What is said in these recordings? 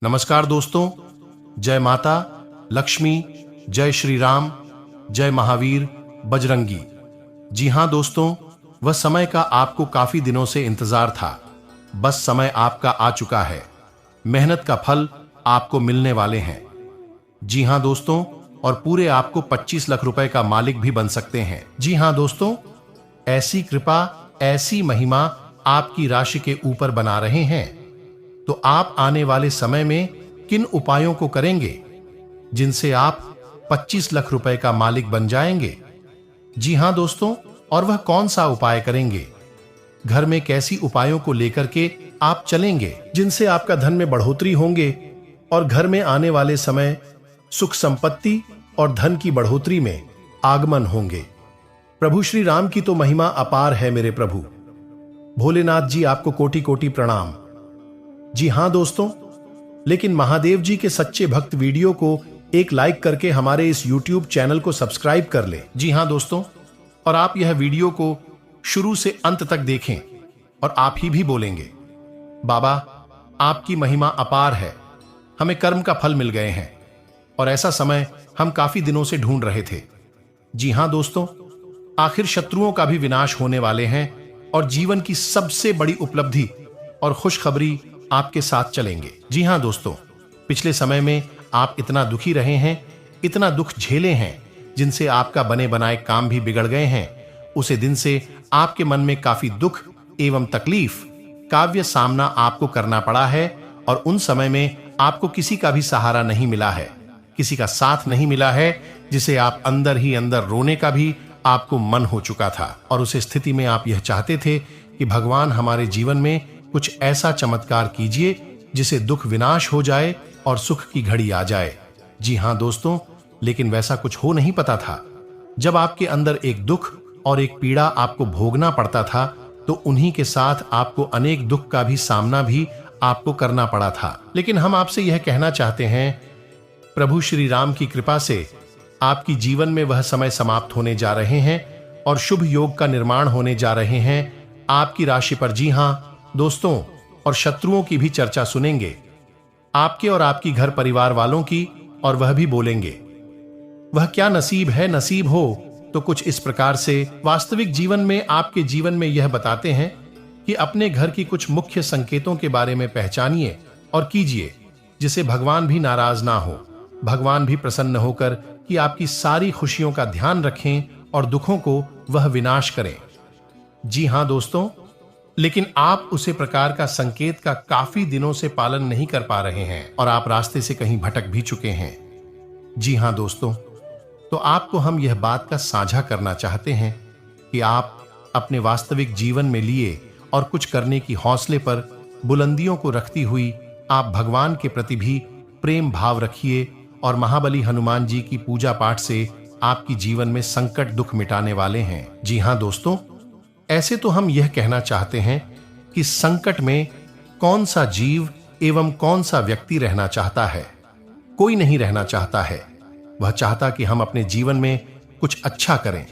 नमस्कार दोस्तों, जय माता लक्ष्मी, जय श्री राम, जय महावीर बजरंगी। जी हां दोस्तों, वह समय का आपको काफी दिनों से इंतजार था। बस समय आपका आ चुका है। मेहनत का फल आपको मिलने वाले हैं। जी हां दोस्तों, और पूरे आपको 25 लाख रुपए का मालिक भी बन सकते हैं। जी हां दोस्तों, ऐसी कृपा, ऐसी महिमा आपकी राशि के ऊपर बना रहे हैं। तो आप आने वाले समय में किन उपायों को करेंगे जिनसे आप 25 लाख रुपए का मालिक बन जाएंगे? जी हां दोस्तों, और वह कौन सा उपाय करेंगे? घर में कैसी उपायों को लेकर के आप चलेंगे जिनसे आपका धन में बढ़ोतरी होंगे और घर में आने वाले समय सुख संपत्ति और धन की बढ़ोतरी में आगमन होंगे। प्रभु श्री राम की तो महिमा अपार है मेरे प्रभु। भोलेनाथ जी आपको कोटि कोटि प्रणाम। जी हां दोस्तों, लेकिन महादेव जी के सच्चे भक्त वीडियो को एक लाइक करके हमारे इस YouTube चैनल को सब्सक्राइब कर ले। जी हां दोस्तों, और आप यह वीडियो को शुरू से अंत तक देखें और आप ही भी बोलेंगे, बाबा आपकी महिमा अपार है, हमें कर्म का फल मिल गए हैं और ऐसा समय हम काफी दिनों से ढूंढ रहे थे। जी हां दोस्तों, आखिर शत्रुओं का भी विनाश होने वाले हैं और जीवन की सबसे बड़ी उपलब्धि और खुशखबरी आपके साथ चलेंगे। जी हां दोस्तों, पिछले समय में आप इतना दुखी रहे हैं, इतना दुख झेले हैं, जिनसे आपका बने बनाए काम भी बिगड़ गए हैं। उसे दिन से आपके मन में काफी दुख एवं तकलीफ काव्य सामना आपको करना पड़ा है और उन समय में आपको किसी का भी सहारा नहीं मिला है, किसी का साथ नहीं मिला है, जिसे आप अंदर ही अंदर रोने का भी आपको मन हो चुका था। और उस स्थिति में आप यह चाहते थे कि भगवान हमारे जीवन में कुछ ऐसा चमत्कार कीजिए जिसे दुख विनाश हो जाए और सुख की घड़ी आ जाए। जी हां दोस्तों, लेकिन वैसा कुछ हो नहीं पता था। जब आपके अंदर एक दुख और एक पीड़ा आपको भोगना पड़ता था, तो उन्हीं के साथ आपको अनेक दुख का भी सामना भी आपको करना पड़ा था। लेकिन हम आपसे यह कहना चाहते हैं, प्रभु श्री राम की कृपा से आपकी जीवन में वह समय समाप्त होने जा रहे हैं और शुभ योग का निर्माण होने जा रहे हैं आपकी राशि पर। जी हां दोस्तों, और शत्रुओं की भी चर्चा सुनेंगे, आपके और आपकी घर परिवार वालों की, और वह भी बोलेंगे, वह क्या नसीब है, नसीब हो तो कुछ इस प्रकार से। वास्तविक जीवन में आपके जीवन में यह बताते हैं कि अपने घर की कुछ मुख्य संकेतों के बारे में पहचानिए और कीजिए, जिसे भगवान भी नाराज ना हो, भगवान भी प्रसन्न होकर कि आपकी सारी खुशियों का ध्यान रखें और दुखों को वह विनाश करें। जी हां दोस्तों, लेकिन आप उसे प्रकार का संकेत का काफी दिनों से पालन नहीं कर पा रहे हैं और आप रास्ते से कहीं भटक भी चुके हैं। जी हां दोस्तों, तो आपको हम यह बात का साझा करना चाहते हैं कि आप अपने वास्तविक जीवन में लिए और कुछ करने की हौसले पर बुलंदियों को रखती हुई आप भगवान के प्रति भी प्रेम भाव रखिए और महाबली हनुमान जी की पूजा पाठ से आपकी जीवन में संकट दुख मिटाने वाले हैं। जी हां दोस्तों, ऐसे तो हम यह कहना चाहते हैं कि संकट में कौन सा जीव एवं कौन सा व्यक्ति रहना चाहता है? कोई नहीं रहना चाहता है। वह चाहता कि हम अपने जीवन में कुछ अच्छा करें,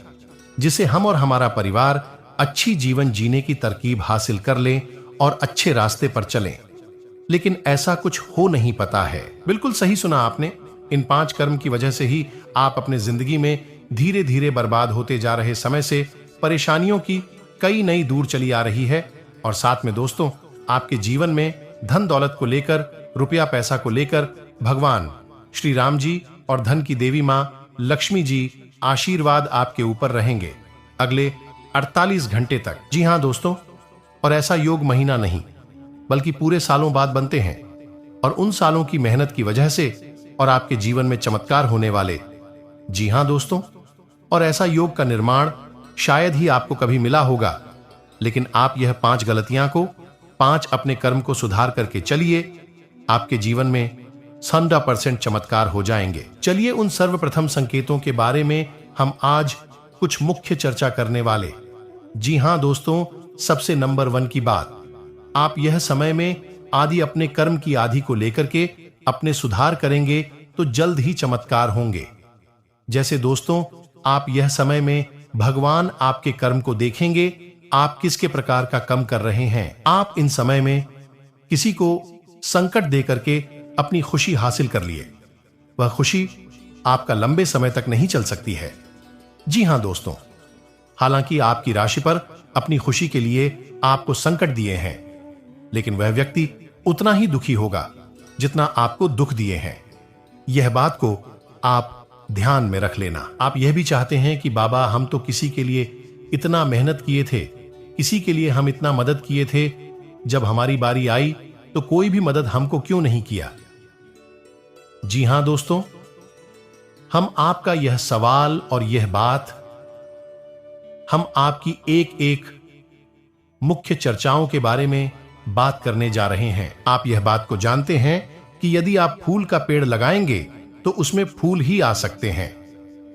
जिसे हम और हमारा परिवार अच्छी जीवन जीने की तरकीब हासिल कर लें और अच्छे रास्ते पर चलें। लेकिन ऐसा कुछ हो नहीं पता है। बिल्कुल सही सुना आपने। इन 5 कर्म की वजह से ही आप अपने जिंदगी में धीरे धीरे बर्बाद होते जा रहे समय से परेशानियों की कई नई दूर चली आ रही है। और साथ में दोस्तों, आपके जीवन में धन दौलत को लेकर, रुपया पैसा को लेकर भगवान श्री राम जी और धन की देवी मां लक्ष्मी जी आशीर्वाद आपके ऊपर रहेंगे अगले 48 घंटे तक। जी हां दोस्तों, और ऐसा योग महीना नहीं बल्कि पूरे सालों बाद बनते हैं और उन सालों की मेहनत की वजह से और आपके जीवन में चमत्कार होने वाले। जी हां दोस्तों, और ऐसा योग का निर्माण शायद ही आपको कभी मिला होगा। लेकिन आप यह 5 गलतियां को, 5 अपने कर्म को सुधार करके चलिए, आपके जीवन में 100% चमत्कार हो जाएंगे। चलिए उन सर्वप्रथम संकेतों के बारे में हम आज कुछ मुख्य चर्चा करने वाले। जी हां दोस्तों, सबसे नंबर 1 की बात, आप यह समय में आदि अपने कर्म की आदि को लेकर के अपने सुधार करेंगे तो जल्द ही चमत्कार होंगे। जैसे दोस्तों, आप यह समय में भगवान आपके कर्म को देखेंगे, आप किसके प्रकार का कम कर रहे हैं। आप इन समय में किसी को संकट देकर के अपनी खुशी हासिल कर लिए। वह खुशी आपका लंबे समय तक नहीं चल सकती है। जी हां दोस्तों, हालांकि आपकी राशि पर अपनी खुशी के लिए आपको संकट दिए हैं, लेकिन वह व्यक्ति उतना ही दुखी होगा जितना आपको दुख दिए हैं। यह बात को आप ध्यान में रख लेना। आप यह भी चाहते हैं कि बाबा, हम तो किसी के लिए इतना मेहनत किए थे, किसी के लिए हम इतना मदद किए थे, जब हमारी बारी आई तो कोई भी मदद हमको क्यों नहीं किया। जी हां दोस्तों, हम आपका यह सवाल और यह बात हम आपकी एक एक मुख्य चर्चाओं के बारे में बात करने जा रहे हैं। आप यह बात को जानते हैं कि यदि आप फूल का पेड़ लगाएंगे तो उसमें फूल ही आ सकते हैं।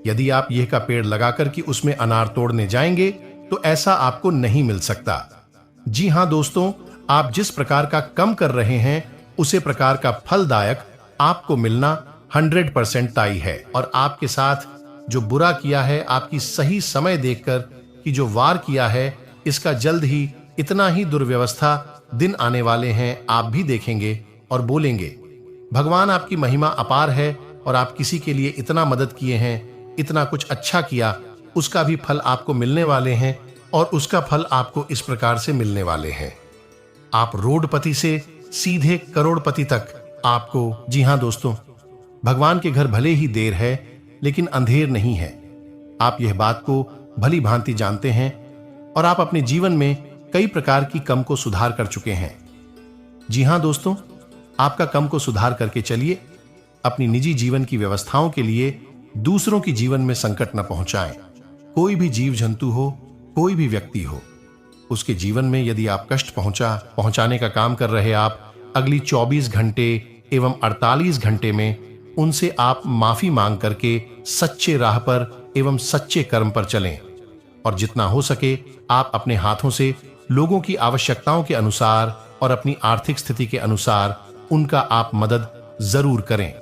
यदि आप यह का पेड़ लगाकर कि उसमें अनार तोड़ने जाएंगे तो ऐसा आपको नहीं मिल सकता। जी हां दोस्तों, आप जिस प्रकार का कम कर रहे हैं उसे प्रकार का फलदायक आपको मिलना 100% तय है। और आपके साथ जो बुरा किया है, आपकी सही समय देखकर कि जो वार किया है, इसका जल्द ही इतना ही दुर्व्यवस्था दिन आने वाले हैं। आप भी देखेंगे और बोलेंगे, भगवान आपकी महिमा अपार है और आप किसी के लिए इतना मदद किए हैं, इतना कुछ अच्छा किया, उसका भी फल आपको मिलने वाले हैं और उसका फल आपको इस प्रकार से मिलने वाले हैं। आप रोडपति से सीधे करोड़पति तक आपको। जी हां दोस्तों, भगवान के घर भले ही देर है लेकिन अंधेर नहीं है। आप यह बात को भली भांति जानते हैं और आप अपने जीवन में कई प्रकार की कम को सुधार कर चुके हैं। जी हां दोस्तों, आपका कम को सुधार करके चलिए। अपनी निजी जीवन की व्यवस्थाओं के लिए दूसरों की जीवन में संकट न पहुंचाएं। कोई भी जीव जंतु हो, कोई भी व्यक्ति हो, उसके जीवन में यदि आप कष्ट पहुंचाने का काम कर रहे, आप अगली 24 घंटे एवं 48 घंटे में उनसे आप माफी मांग करके सच्चे राह पर एवं सच्चे कर्म पर चलें। और जितना हो सके आप अपने हाथों से लोगों की आवश्यकताओं के अनुसार और अपनी आर्थिक स्थिति के अनुसार उनका आप मदद जरूर करें।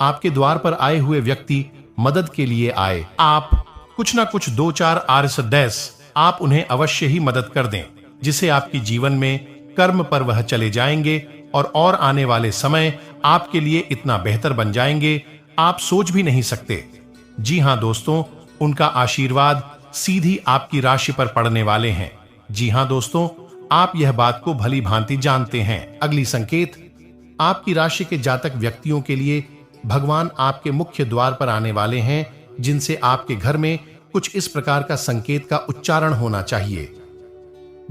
आपके द्वार पर आए हुए व्यक्ति मदद के लिए आए, आप कुछ ना कुछ 2-4 आरएसएस आप उन्हें अवश्य ही मदद कर दें, जिसे आपके जीवन में कर्म पर वह चले जाएंगे और आने वाले समय आपके लिए इतना बेहतर बन जाएंगे, आप सोच भी नहीं सकते। जी हां दोस्तों, उनका आशीर्वाद सीधी आपकी राशि पर पड़ने वाले हैं। जी हां दोस्तों, आप यह बात को भली भांति जानते हैं। अगली संकेत, आपकी राशि के जातक व्यक्तियों के लिए भगवान आपके मुख्य द्वार पर आने वाले हैं, जिनसे आपके घर में कुछ इस प्रकार का संकेत का उच्चारण होना चाहिए।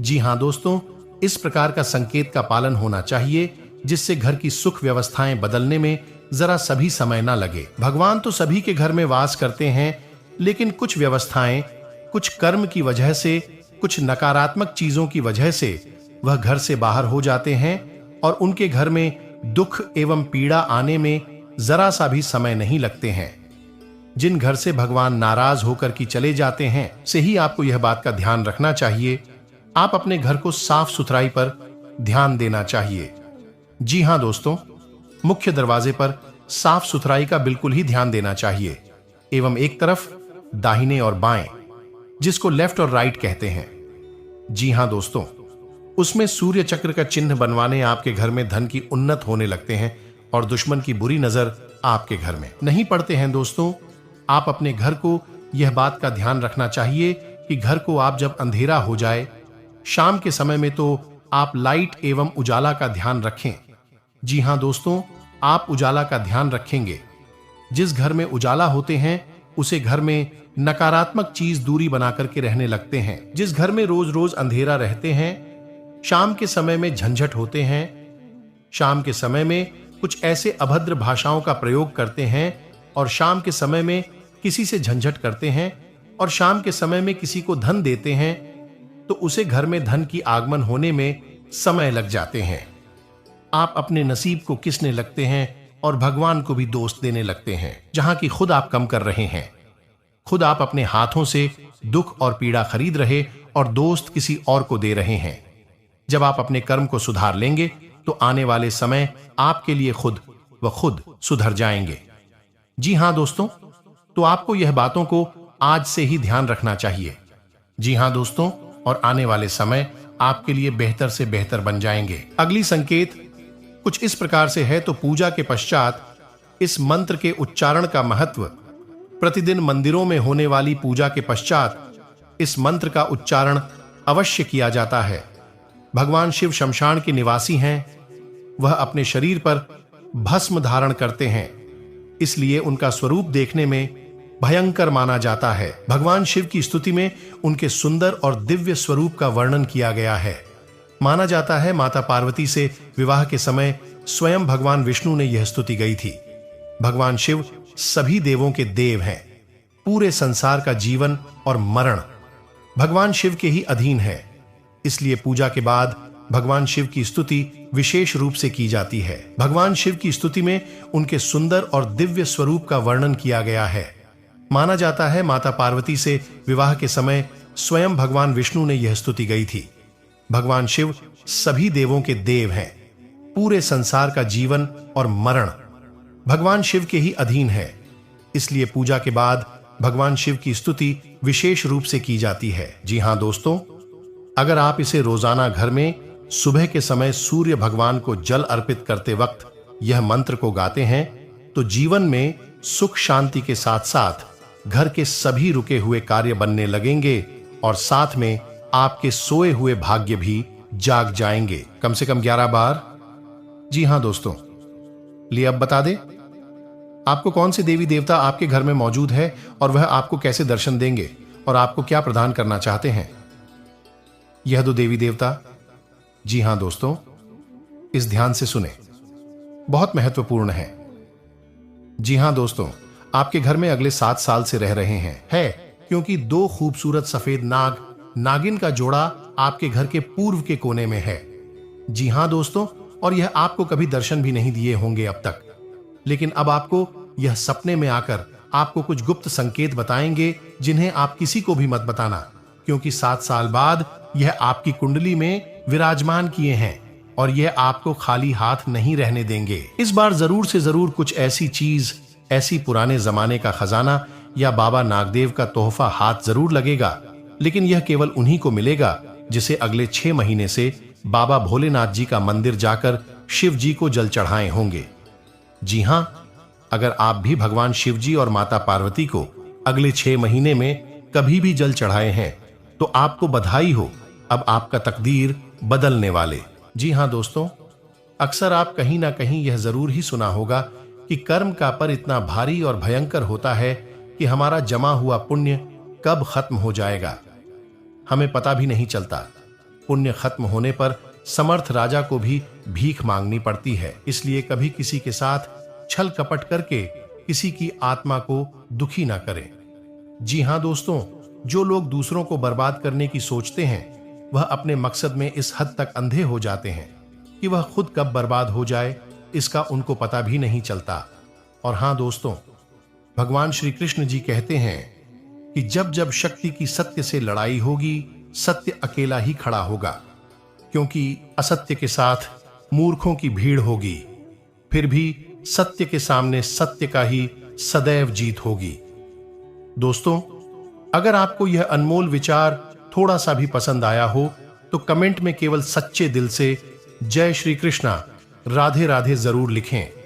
जी हां दोस्तों, इस प्रकार का संकेत का पालन होना चाहिए जिससे घर की सुख व्यवस्थाएं बदलने में जरा सभी समय ना लगे। भगवान तो सभी के घर में वास करते हैं, लेकिन कुछ व्यवस्थाएं, कुछ कर्म की वजह से, कुछ नकारात्मक चीजों की वजह से वह घर से बाहर हो जाते हैं और उनके घर में दुख एवं पीड़ा आने में जरा सा भी समय नहीं लगते हैं। जिन घर से भगवान नाराज होकर की चले जाते हैं, से ही आपको यह बात का ध्यान रखना चाहिए। आप अपने घर को साफ सुथराई पर ध्यान देना चाहिए। जी हां दोस्तों, मुख्य दरवाजे पर साफ सुथराई का बिल्कुल ही ध्यान देना चाहिए एवं एक तरफ दाहिने और बाएं, जिसको लेफ्ट और राइट कहते हैं। जी हां दोस्तों, उसमें सूर्य चक्र का चिन्ह बनवाने आपके घर में धन की उन्नत होने लगते हैं और दुश्मन की बुरी नजर आपके घर में नहीं पड़ते हैं। दोस्तों, आप अपने घर को यह बात का ध्यान रखना चाहिए कि घर को आप जब अंधेरा हो जाए, शाम के समय में, तो आप लाइट एवं उजाला का ध्यान रखें। जी हां दोस्तों, आप उजाला का ध्यान रखेंगे। जिस घर में उजाला होते हैं उसे घर में नकारात्मक चीज दूरी बना करके रहने लगते हैं। जिस घर में रोज रोज अंधेरा रहते हैं, शाम के समय में झंझट होते हैं, शाम के समय में कुछ ऐसे अभद्र भाषाओं का प्रयोग करते हैं और शाम के समय में किसी से झंझट करते हैं और शाम के समय में किसी को धन देते हैं, तो उसे घर में धन की आगमन होने में समय लग जाते हैं। आप अपने नसीब को किसने लगते हैं और भगवान को भी दोष देने लगते हैं, जहां की खुद आप कम कर रहे हैं। खुद आप अपने हाथों से दुख और पीड़ा खरीद रहे और दोस्त किसी और को दे रहे हैं। जब आप अपने कर्म को सुधार लेंगे तो आने वाले समय आपके लिए खुद सुधर जाएंगे। जी हां दोस्तों, तो आपको यह बातों को आज से ही ध्यान रखना चाहिए। जी हां दोस्तों, और आने वाले समय आपके लिए बेहतर से बेहतर बन जाएंगे। अगली संकेत, कुछ इस प्रकार से है। तो पूजा के पश्चात इस मंत्र के उच्चारण का महत्व। प्रतिदिन मंदिरों में होने वाली पूजा के पश्चात इस मंत्र का उच्चारण अवश्य किया जाता है। भगवान शिव शमशान के निवासी हैं। वह अपने शरीर पर भस्म धारण करते हैं, इसलिए उनका स्वरूप देखने में भयंकर माना जाता है। भगवान शिव की स्तुति में उनके सुंदर और दिव्य स्वरूप का वर्णन किया गया है। माना जाता है माता पार्वती से विवाह के समय स्वयं भगवान विष्णु ने यह स्तुति गाई थी। भगवान शिव सभी देवों के देव हैं। पूरे संसार का जीवन और मरण भगवान शिव के ही अधीन है, इसलिए पूजा के बाद भगवान शिव की स्तुति विशेष रूप से की जाती है। भगवान शिव की स्तुति में उनके सुंदर और दिव्य स्वरूप का वर्णन किया गया है। माना जाता है माता पार्वती से विवाह के समय स्वयं भगवान विष्णु ने यह स्तुति गाई थी। भगवान शिव सभी देवों के देव हैं। पूरे संसार का जीवन और मरण भगवान शिव के ही अधीन है, इसलिए पूजा के बाद भगवान शिव की स्तुति विशेष रूप से की जाती है। जी हां दोस्तों, अगर आप इसे रोजाना घर में सुबह के समय सूर्य भगवान को जल अर्पित करते वक्त यह मंत्र को गाते हैं तो जीवन में सुख शांति के साथ साथ घर के सभी रुके हुए कार्य बनने लगेंगे और साथ में आपके सोए हुए भाग्य भी जाग जाएंगे। कम से कम 11 बार। जी हां दोस्तों, लिए अब बता दे आपको कौन से देवी देवता आपके घर में मौजूद है और वह आपको कैसे दर्शन देंगे और आपको क्या प्रदान करना चाहते हैं। यह दो देवी देवता। जी हां दोस्तों, इस ध्यान से सुने, बहुत महत्वपूर्ण है। जी हां दोस्तों, आपके घर में अगले 7 साल से रह रहे हैं है क्योंकि 2 खूबसूरत सफेद नागिन का जोड़ा आपके घर के पूर्व के कोने में है। जी हां दोस्तों, और यह आपको कभी दर्शन भी नहीं दिए होंगे अब तक, लेकिन अब आपको यह सपने में आकर आपको कुछ गुप्त संकेत बताएंगे जिन्हें आप किसी को भी मत बताना, क्योंकि 7 साल बाद यह आपकी कुंडली में विराजमान किए हैं और यह आपको खाली हाथ नहीं रहने देंगे। इस बार जरूर से जरूर कुछ ऐसी चीज, ऐसी पुराने जमाने का खजाना या बाबा नागदेव का तोहफा हाथ जरूर लगेगा, लेकिन यह केवल उन्हीं को मिलेगा जिसे अगले 6 महीने से बाबा भोलेनाथ जी का मंदिर जाकर शिव जी को जल चढ़ाए होंगे। जी हां, अगर आप भी भगवान शिव जी और माता पार्वती को अगले 6 महीने में कभी भी जल चढ़ाए हैं तो आपको बधाई हो, अब आपका तकदीर बदलने वाले। जी हां दोस्तों, अक्सर आप कहीं ना कहीं यह जरूर ही सुना होगा कि कर्म का पर इतना भारी और भयंकर होता है कि हमारा जमा हुआ पुण्य कब खत्म हो जाएगा हमें पता भी नहीं चलता। पुण्य खत्म होने पर समर्थ राजा को भी भीख मांगनी पड़ती है, इसलिए कभी किसी के साथ छल कपट करके किसी की आत्मा को दुखी ना करें। जी हां दोस्तों, जो लोग दूसरों को बर्बाद करने की सोचते हैं वह अपने मकसद में इस हद तक अंधे हो जाते हैं कि वह खुद कब बर्बाद हो जाए इसका उनको पता भी नहीं चलता। और हां दोस्तों, भगवान श्री कृष्ण जी कहते हैं कि जब जब शक्ति की सत्य से लड़ाई होगी, सत्य अकेला ही खड़ा होगा, क्योंकि असत्य के साथ मूर्खों की भीड़ होगी, फिर भी सत्य के सामने सत्य का ही सदैव जीत होगी। दोस्तों, अगर आपको यह अनमोल विचार थोड़ा सा भी पसंद आया हो तो कमेंट में केवल सच्चे दिल से जय श्री कृष्णा, राधे राधे जरूर लिखें।